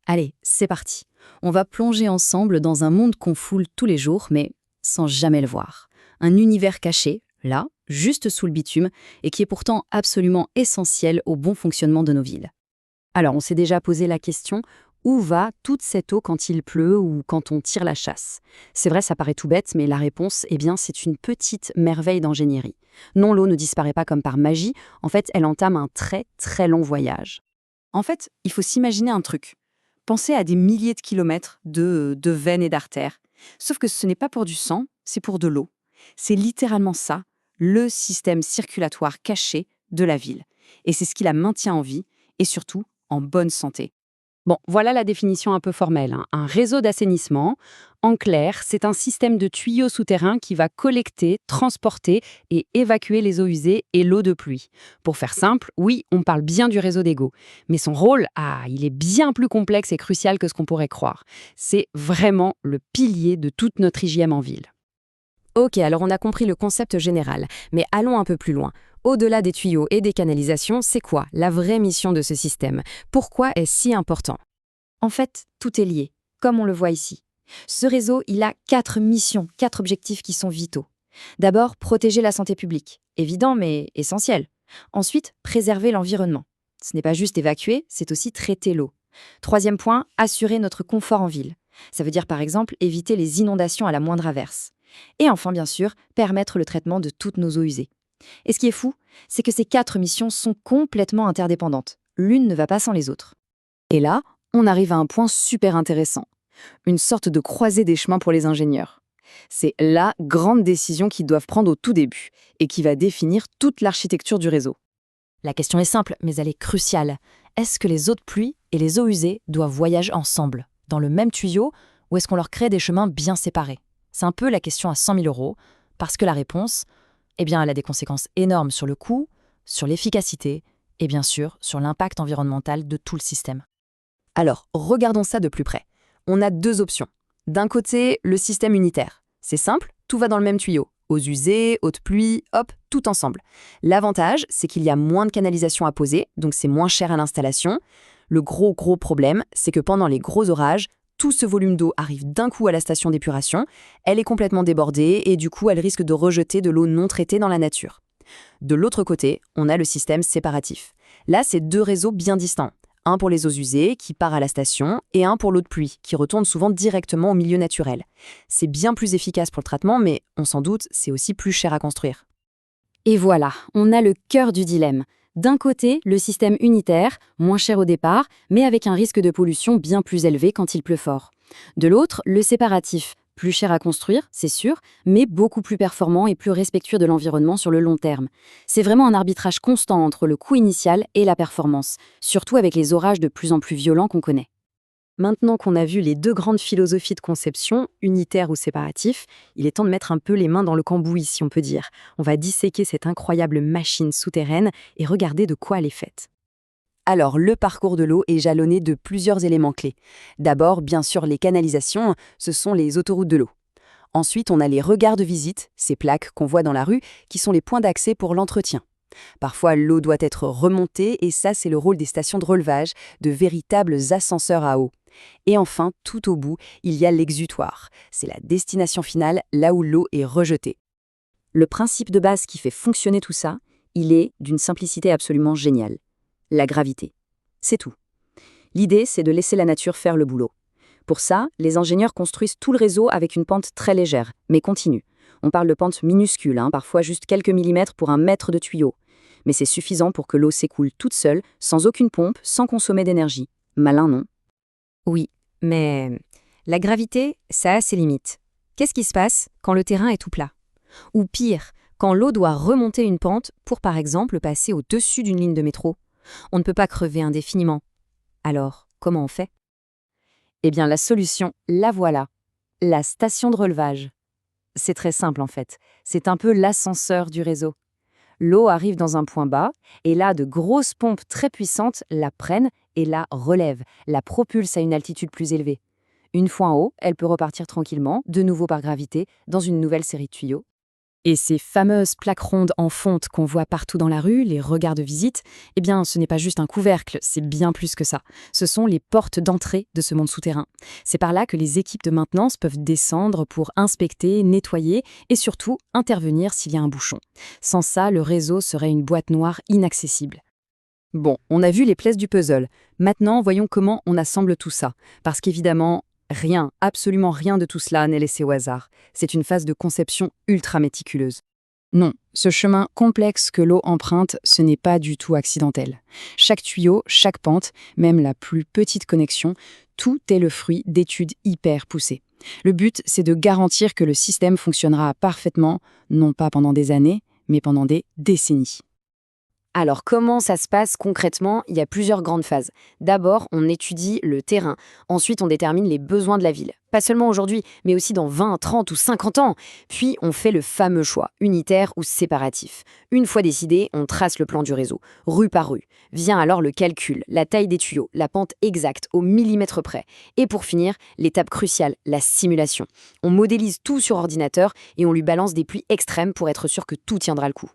Allez, c'est parti. On va plonger ensemble dans un monde qu'on foule tous les jours, mais sans jamais le voir. Un univers caché, là, juste sous le bitume, et qui est pourtant absolument essentiel au bon fonctionnement de nos villes. Alors, on s'est déjà posé la question, où va toute cette eau quand il pleut ou quand on tire la chasse? C'est vrai, ça paraît tout bête, mais la réponse, eh bien, c'est une petite merveille d'ingénierie. Non, l'eau ne disparaît pas comme par magie, en fait, elle entame un très très long voyage. En fait, il faut s'imaginer un truc. Pensez à des milliers de kilomètres de veines et d'artères. Sauf que ce n'est pas pour du sang, c'est pour de l'eau. C'est littéralement ça, le système circulatoire caché de la ville. Et c'est ce qui la maintient en vie et surtout en bonne santé. Bon, voilà la définition un peu formelle, hein. Un réseau d'assainissement, en clair, c'est un système de tuyaux souterrains qui va collecter, transporter et évacuer les eaux usées et l'eau de pluie. Pour faire simple, oui, on parle bien du réseau d'égouts. Mais son rôle, il est bien plus complexe et crucial que ce qu'on pourrait croire. C'est vraiment le pilier de toute notre hygiène en ville. Ok, alors on a compris le concept général, mais allons un peu plus loin. Au-delà des tuyaux et des canalisations, c'est quoi la vraie mission de ce système? Pourquoi est-ce si important? En fait, tout est lié, comme on le voit ici. Ce réseau, il a 4 missions, 4 objectifs qui sont vitaux. D'abord, protéger la santé publique. Évident, mais essentiel. Ensuite, préserver l'environnement. Ce n'est pas juste évacuer, c'est aussi traiter l'eau. Troisième point, assurer notre confort en ville. Ça veut dire par exemple éviter les inondations à la moindre averse. Et enfin, bien sûr, permettre le traitement de toutes nos eaux usées. Et ce qui est fou, c'est que ces 4 missions sont complètement interdépendantes. L'une ne va pas sans les autres. Et là, on arrive à un point super intéressant. Une sorte de croisée des chemins pour les ingénieurs. C'est la grande décision qu'ils doivent prendre au tout début et qui va définir toute l'architecture du réseau. La question est simple, mais elle est cruciale. Est-ce que les eaux de pluie et les eaux usées doivent voyager ensemble, dans le même tuyau, ou est-ce qu'on leur crée des chemins bien séparés? C'est un peu la question à 100 000 euros, parce que la réponse, eh bien, elle a des conséquences énormes sur le coût, sur l'efficacité et bien sûr sur l'impact environnemental de tout le système. Alors, regardons ça de plus près. On a 2 options. D'un côté, le système unitaire. C'est simple, tout va dans le même tuyau. Eaux usées, eau de pluie, hop, tout ensemble. L'avantage, c'est qu'il y a moins de canalisation à poser, donc c'est moins cher à l'installation. Le gros problème, c'est que pendant les gros orages, tout ce volume d'eau arrive d'un coup à la station d'épuration, elle est complètement débordée et du coup elle risque de rejeter de l'eau non traitée dans la nature. De l'autre côté, on a le système séparatif. Là, c'est 2 réseaux bien distincts. Un pour les eaux usées, qui part à la station, et un pour l'eau de pluie, qui retourne souvent directement au milieu naturel. C'est bien plus efficace pour le traitement, mais on s'en doute, c'est aussi plus cher à construire. Et voilà, on a le cœur du dilemme. D'un côté, le système unitaire, moins cher au départ, mais avec un risque de pollution bien plus élevé quand il pleut fort. De l'autre, le séparatif, plus cher à construire, c'est sûr, mais beaucoup plus performant et plus respectueux de l'environnement sur le long terme. C'est vraiment un arbitrage constant entre le coût initial et la performance, surtout avec les orages de plus en plus violents qu'on connaît. Maintenant qu'on a vu les 2 grandes philosophies de conception, unitaire ou séparatif, il est temps de mettre un peu les mains dans le cambouis, si on peut dire. On va disséquer cette incroyable machine souterraine et regarder de quoi elle est faite. Alors, le parcours de l'eau est jalonné de plusieurs éléments clés. D'abord, bien sûr, les canalisations, ce sont les autoroutes de l'eau. Ensuite, on a les regards de visite, ces plaques qu'on voit dans la rue, qui sont les points d'accès pour l'entretien. Parfois, l'eau doit être remontée et ça, c'est le rôle des stations de relevage, de véritables ascenseurs à eau. Et enfin, tout au bout, il y a l'exutoire. C'est la destination finale, là où l'eau est rejetée. Le principe de base qui fait fonctionner tout ça, il est d'une simplicité absolument géniale. La gravité. C'est tout. L'idée, c'est de laisser la nature faire le boulot. Pour ça, les ingénieurs construisent tout le réseau avec une pente très légère, mais continue. On parle de pente minuscule, parfois juste quelques millimètres pour 1 mètre de tuyau. Mais c'est suffisant pour que l'eau s'écoule toute seule, sans aucune pompe, sans consommer d'énergie. Malin, non? Oui, mais la gravité, ça a ses limites. Qu'est-ce qui se passe quand le terrain est tout plat? Ou pire, quand l'eau doit remonter une pente pour par exemple passer au-dessus d'une ligne de métro? On ne peut pas crever indéfiniment. Alors, comment on fait? Eh bien, la solution, la voilà. La station de relevage. C'est très simple en fait. C'est un peu l'ascenseur du réseau. L'eau arrive dans un point bas, et là, de grosses pompes très puissantes la prennent et la relèvent, la propulsent à une altitude plus élevée. Une fois en haut, elle peut repartir tranquillement, de nouveau par gravité, dans une nouvelle série de tuyaux. Et ces fameuses plaques rondes en fonte qu'on voit partout dans la rue, les regards de visite, eh bien, ce n'est pas juste un couvercle, c'est bien plus que ça. Ce sont les portes d'entrée de ce monde souterrain. C'est par là que les équipes de maintenance peuvent descendre pour inspecter, nettoyer et surtout intervenir s'il y a un bouchon. Sans ça, le réseau serait une boîte noire inaccessible. Bon, on a vu les pièces du puzzle. Maintenant, voyons comment on assemble tout ça. Parce qu'évidemment, rien, absolument rien de tout cela n'est laissé au hasard. C'est une phase de conception ultra méticuleuse. Non, ce chemin complexe que l'eau emprunte, ce n'est pas du tout accidentel. Chaque tuyau, chaque pente, même la plus petite connexion, tout est le fruit d'études hyper poussées. Le but, c'est de garantir que le système fonctionnera parfaitement, non pas pendant des années, mais pendant des décennies. Alors, comment ça se passe concrètement? Il y a plusieurs grandes phases. D'abord, on étudie le terrain. Ensuite, on détermine les besoins de la ville. Pas seulement aujourd'hui, mais aussi dans 20, 30 ou 50 ans. Puis, on fait le fameux choix, unitaire ou séparatif. Une fois décidé, on trace le plan du réseau, rue par rue. Vient alors le calcul, la taille des tuyaux, la pente exacte, au millimètre près. Et pour finir, l'étape cruciale, la simulation. On modélise tout sur ordinateur et on lui balance des pluies extrêmes pour être sûr que tout tiendra le coup.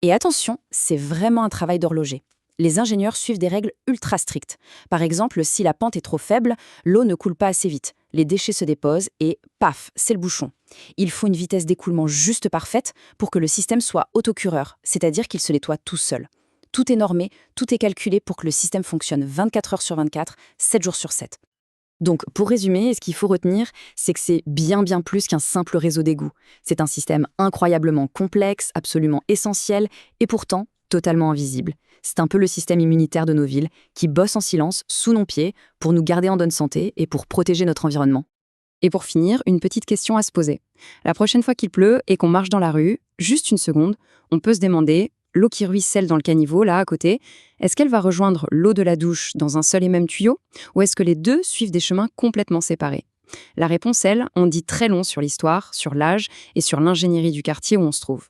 Et attention, c'est vraiment un travail d'horloger. Les ingénieurs suivent des règles ultra strictes. Par exemple, si la pente est trop faible, l'eau ne coule pas assez vite. Les déchets se déposent et paf, c'est le bouchon. Il faut une vitesse d'écoulement juste parfaite pour que le système soit autocureur, c'est-à-dire qu'il se nettoie tout seul. Tout est normé, tout est calculé pour que le système fonctionne 24 heures sur 24, 7 jours sur 7. Donc, pour résumer, ce qu'il faut retenir, c'est que c'est bien plus qu'un simple réseau d'égouts. C'est un système incroyablement complexe, absolument essentiel, et pourtant totalement invisible. C'est un peu le système immunitaire de nos villes, qui bosse en silence, sous nos pieds, pour nous garder en bonne santé et pour protéger notre environnement. Et pour finir, une petite question à se poser. La prochaine fois qu'il pleut et qu'on marche dans la rue, juste une seconde, on peut se demander, l'eau qui ruisselle dans le caniveau, là, à côté, est-ce qu'elle va rejoindre l'eau de la douche dans un seul et même tuyau, ou est-ce que les deux suivent des chemins complètement séparés? La réponse, elle, on dit très long sur l'histoire, sur l'âge et sur l'ingénierie du quartier où on se trouve.